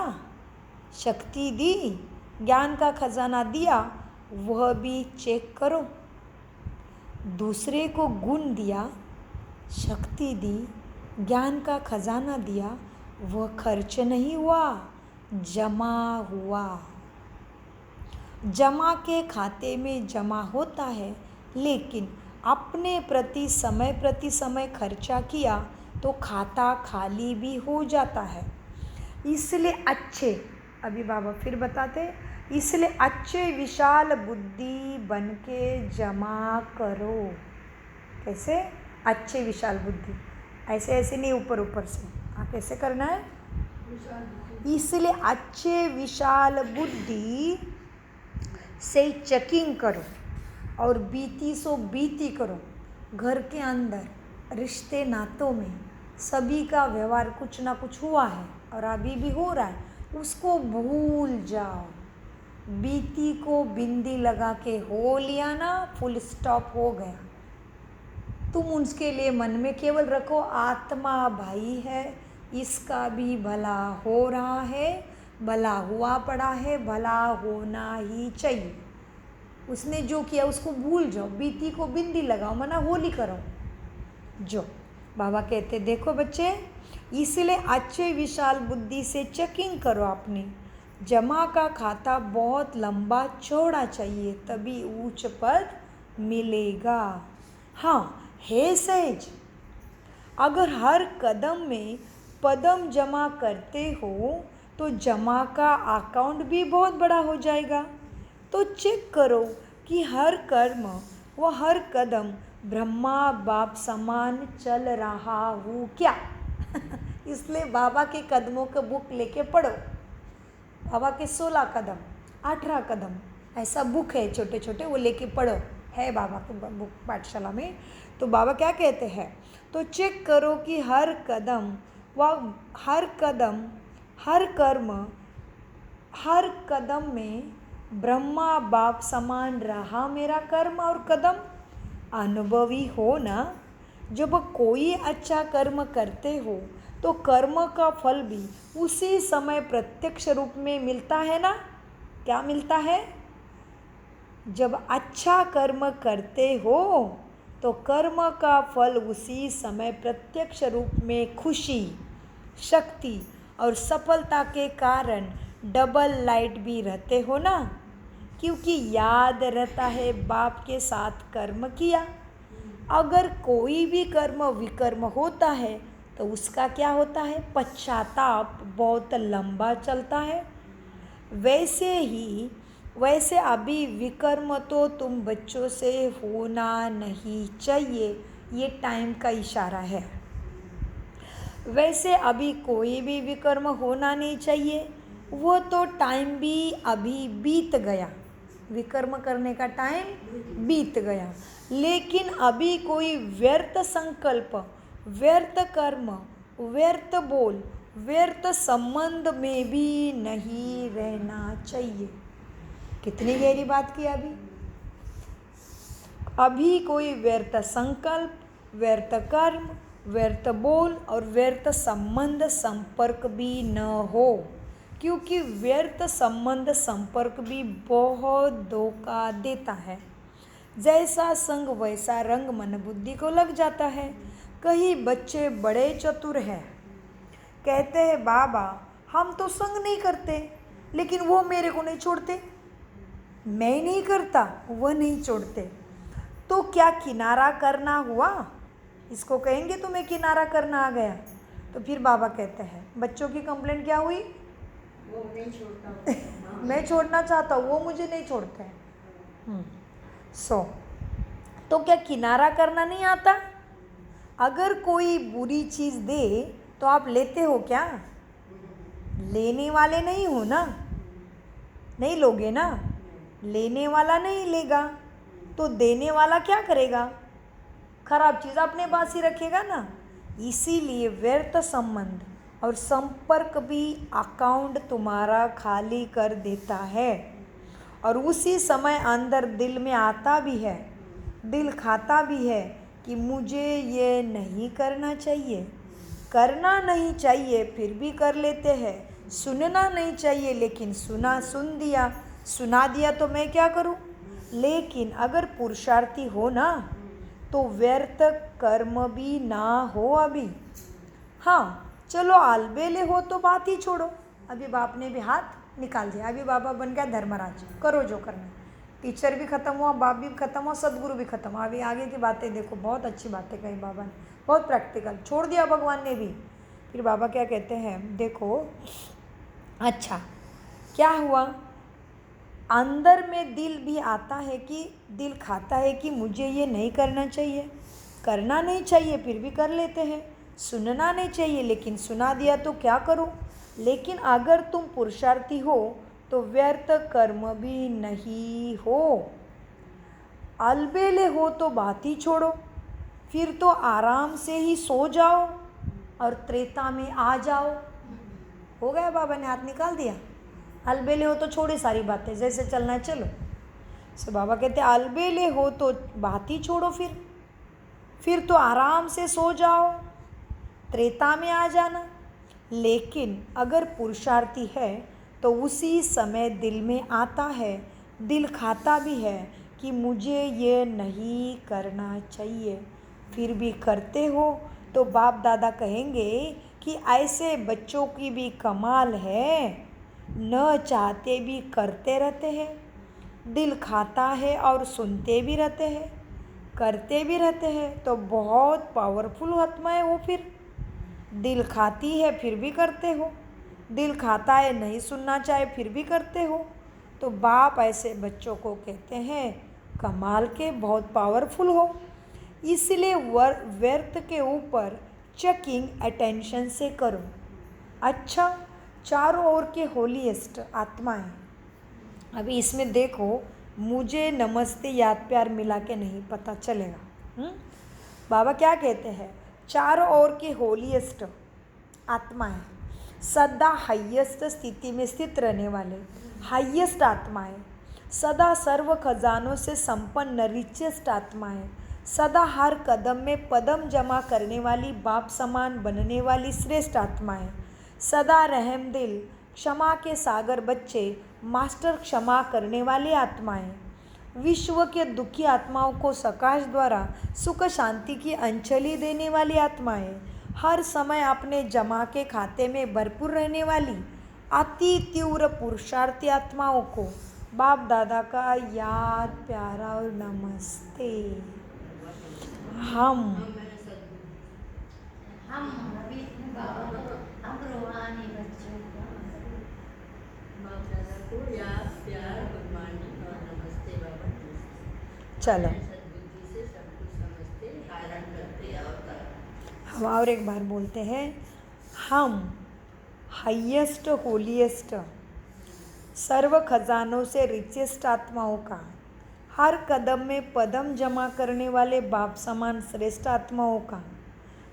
शक्ति दी, ज्ञान का खजाना दिया, वह भी चेक करो। दूसरे को गुण दिया, शक्ति दी, ज्ञान का खजाना दिया, वह खर्च नहीं हुआ, जमा हुआ। जमा के खाते में जमा होता है, लेकिन अपने प्रति समय खर्चा किया तो खाता खाली भी हो जाता है। इसलिए अच्छे, अभी बाबा फिर बताते, इसलिए अच्छे विशाल बुद्धि बन के जमा करो। कैसे? अच्छे विशाल बुद्धि, ऐसे ऐसे नहीं ऊपर ऊपर से, कैसे करना है? इसलिए अच्छे विशाल बुद्धि से चेकिंग करो और बीती सो बीती करो। घर के अंदर रिश्ते नातों में सभी का व्यवहार कुछ ना कुछ हुआ है और अभी भी हो रहा है, उसको भूल जाओ। बीती को बिंदी लगा के हो लिया ना, फुल स्टॉप हो गया। तुम उसके लिए मन में केवल रखो, आत्मा भाई है, इसका भी भला हो रहा है, भला हुआ पड़ा है, भला होना ही चाहिए। उसने जो किया उसको भूल जाओ, बीती को बिंदी लगाओ, मना होली करो। जो बाबा कहते देखो बच्चे, इसलिए अच्छे विशाल बुद्धि से चेकिंग करो अपनी। जमा का खाता बहुत लंबा चौड़ा चाहिए, तभी उच्च पद मिलेगा। हाँ है सहज, अगर हर कदम में पदम जमा करते हो तो जमा का अकाउंट भी बहुत बड़ा हो जाएगा। तो चेक करो कि हर कर्म व हर कदम ब्रह्मा बाप समान चल रहा हूँ क्या। इसलिए बाबा के कदमों का बुक लेके पढ़ो। बाबा के 16 कदम 18 कदम ऐसा बुक है छोटे छोटे, वो लेके पढ़ो, है बाबा के बुक पाठशाला में। तो बाबा क्या कहते हैं, तो चेक करो कि हर कदम व हर कदम हर कर्म हर कदम में ब्रह्मा बाप समान रहा मेरा कर्म और कदम। अनुभवी हो ना, जब कोई अच्छा कर्म करते हो तो कर्म का फल भी उसी समय प्रत्यक्ष रूप में मिलता है ना। क्या मिलता है, जब अच्छा कर्म करते हो तो कर्म का फल उसी समय प्रत्यक्ष रूप में खुशी, शक्ति और सफलता के कारण डबल लाइट भी रहते हो ना, क्योंकि याद रहता है बाप के साथ कर्म किया। अगर कोई भी कर्म विकर्म होता है तो उसका क्या होता है, पश्चाताप बहुत लंबा चलता है। वैसे अभी विकर्म तो तुम बच्चों से होना नहीं चाहिए, ये टाइम का इशारा है। वैसे अभी कोई भी विकर्म होना नहीं चाहिए, वो तो टाइम भी अभी बीत गया, विकर्म करने का टाइम बीत गया। लेकिन अभी कोई व्यर्थ संकल्प, व्यर्थ कर्म, व्यर्थ बोल, व्यर्थ संबंध में भी नहीं रहना चाहिए। कितनी गहरी बात की अभी कोई व्यर्थ संकल्प, व्यर्थ कर्म, व्यर्थ बोल और व्यर्थ संबंध संपर्क भी न हो, क्योंकि व्यर्थ संबंध संपर्क भी बहुत धोखा देता है। जैसा संग वैसा रंग मन बुद्धि को लग जाता है। कई बच्चे बड़े चतुर हैं, कहते हैं बाबा हम तो संग नहीं करते, लेकिन वो मेरे को नहीं छोड़ते, मैं नहीं करता वो नहीं छोड़ते। तो क्या किनारा करना हुआ, इसको कहेंगे तुम्हें किनारा करना आ गया। तो फिर बाबा कहते हैं बच्चों की कंप्लेंट क्या हुई, वो नहीं छोड़ता मैं छोड़ना चाहता हूँ, वो मुझे नहीं छोड़ते हैं। तो क्या किनारा करना नहीं आता। अगर कोई बुरी चीज़ दे तो आप लेते हो क्या, लेने वाले नहीं हो ना, नहीं लोगे ना, लेने वाला नहीं लेगा तो देने वाला क्या करेगा, खराब चीज़ अपने पास ही रखेगा ना। इसीलिए व्यर्थ संबंध और संपर्क भी अकाउंट तुम्हारा खाली कर देता है, और उसी समय अंदर दिल में आता भी है, दिल खाता भी है कि मुझे ये नहीं करना चाहिए, करना नहीं चाहिए फिर भी कर लेते हैं, सुनना नहीं चाहिए लेकिन सुना दिया तो मैं क्या करूं। लेकिन अगर पुरुषार्थी हो ना तो व्यर्थ कर्म भी ना हो अभी। हाँ चलो अलबेले हो तो बात ही छोड़ो, अभी बाप ने भी हाथ निकाल दिया, अभी बाबा बन गया धर्मराज, करो जो करना। टीचर भी ख़त्म हुआ, बाप भी ख़त्म हुआ, सदगुरु भी ख़त्म हुआ। अभी आगे की बातें देखो, बहुत अच्छी बातें कही बाबा ने, बहुत प्रैक्टिकल, छोड़ दिया भगवान ने भी। फिर बाबा क्या कहते हैं, देखो अच्छा क्या हुआ, अंदर में दिल भी आता है कि दिल खाता है कि मुझे ये नहीं करना चाहिए, करना नहीं चाहिए फिर भी कर लेते हैं, सुनना नहीं चाहिए लेकिन सुना दिया तो क्या करूं। लेकिन अगर तुम पुरुषार्थी हो तो व्यर्थ कर्म भी नहीं हो, अलबेले हो तो बात ही छोड़ो, फिर तो आराम से ही सो जाओ और त्रेता में आ जाओ। हो गया, बाबा ने हाथ निकाल दिया। अलबेले हो तो छोड़े सारी बातें, जैसे चलना है चलो। सो बाबा कहते अलबेले हो तो बात ही छोड़ो, फिर तो आराम से सो जाओ, त्रेता में आ जाना। लेकिन अगर पुरुषार्थी है तो उसी समय दिल में आता है, दिल खाता भी है कि मुझे ये नहीं करना चाहिए, फिर भी करते हो, तो बाप दादा कहेंगे कि ऐसे बच्चों की भी कमाल है, न चाहते भी करते रहते हैं, दिल खाता है और सुनते भी रहते हैं, करते भी रहते हैं। तो बहुत पावरफुल आत्मा है वो। फिर दिल खाती है फिर भी करते हो, दिल खाता है नहीं सुनना चाहे फिर भी करते हो। तो बाप ऐसे बच्चों को कहते हैं कमाल के, बहुत पावरफुल हो। इसलिए व्यर्थ के ऊपर चेकिंग अटेंशन से करो। अच्छा, चारों ओर के होलीएस्ट आत्माएं। अभी इसमें देखो, मुझे नमस्ते याद प्यार मिला के नहीं पता चलेगा। बाबा क्या कहते हैं? चारों ओर के होलीएस्ट आत्माएं, सदा हाईएस्ट स्थिति में स्थित रहने वाले हाईएस्ट आत्माएं, सदा सर्व खजानों से संपन्न रिचेस्ट आत्माएं, सदा हर कदम में पदम जमा करने वाली बाप समान बनने वाली श्रेष्ठ आत्माएं, सदा रहमदिल क्षमा के सागर बच्चे मास्टर क्षमा करने वाली आत्माएं, विश्व के दुखी आत्माओं को सकाश द्वारा सुख शांति की अंजलि देने वाली आत्माएं, हर समय अपने जमा के खाते में भरपूर रहने वाली अति तीव्र पुरुषार्थी आत्माओं को बाप दादा का याद प्यारा और नमस्ते। हम रूहानी बच्चों को बाप दादा को याद प्यार गुड मॉर्निंग और नमस्ते बाबा। चलो सद्बुद्धि से सब कुछ समझते धारण करते और हम और एक बार बोलते हैं। हम हाईएस्ट होलीएस्ट सर्व खजानों से रिचेस्ट आत्माओं का हर कदम में पदम जमा करने वाले बाप समान श्रेष्ठ आत्माओं का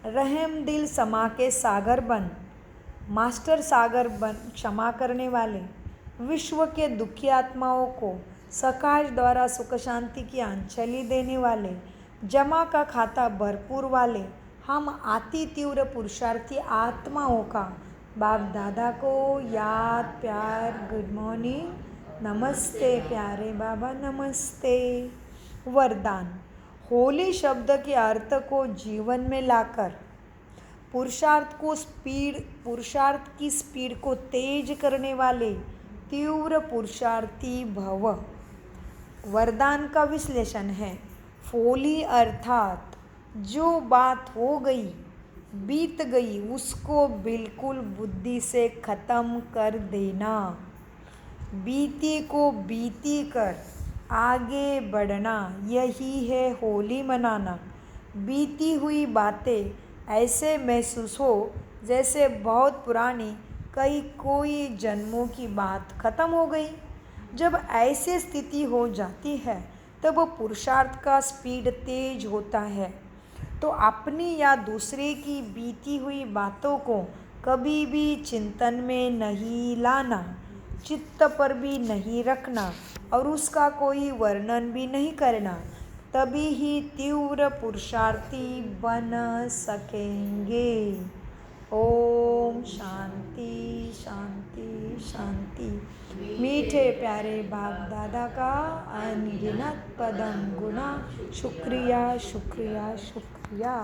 रहम दिल समा के सागर बन मास्टर सागर बन क्षमा करने वाले विश्व के दुखी आत्माओं को सकाश द्वारा सुख शांति की अंजलि देने वाले जमा का खाता भरपूर वाले हम अति तीव्र पुरुषार्थी आत्माओं का बाप दादा को याद प्यार गुड मॉर्निंग नमस्ते प्यारे बाबा नमस्ते। वरदान, होली शब्द के अर्थ को जीवन में लाकर पुरुषार्थ की स्पीड को तेज करने वाले तीव्र पुरुषार्थी भव। वरदान का विश्लेषण है। फोली अर्थात जो बात हो गई बीत गई उसको बिल्कुल बुद्धि से ख़त्म कर देना, बीती को बीती कर आगे बढ़ना, यही है होली मनाना। बीती हुई बातें ऐसे महसूस हो जैसे बहुत पुरानी कोई जन्मों की बात ख़त्म हो गई। जब ऐसी स्थिति हो जाती है तब पुरुषार्थ का स्पीड तेज होता है। तो अपनी या दूसरे की बीती हुई बातों को कभी भी चिंतन में नहीं लाना, चित्त पर भी नहीं रखना और उसका कोई वर्णन भी नहीं करना, तभी ही तीव्र पुरुषार्थी बन सकेंगे। ओम शांति शांति शांति। मीठे प्यारे बाप दादा का अनगिनत पदम गुना शुक्रिया शुक्रिया शुक्रिया।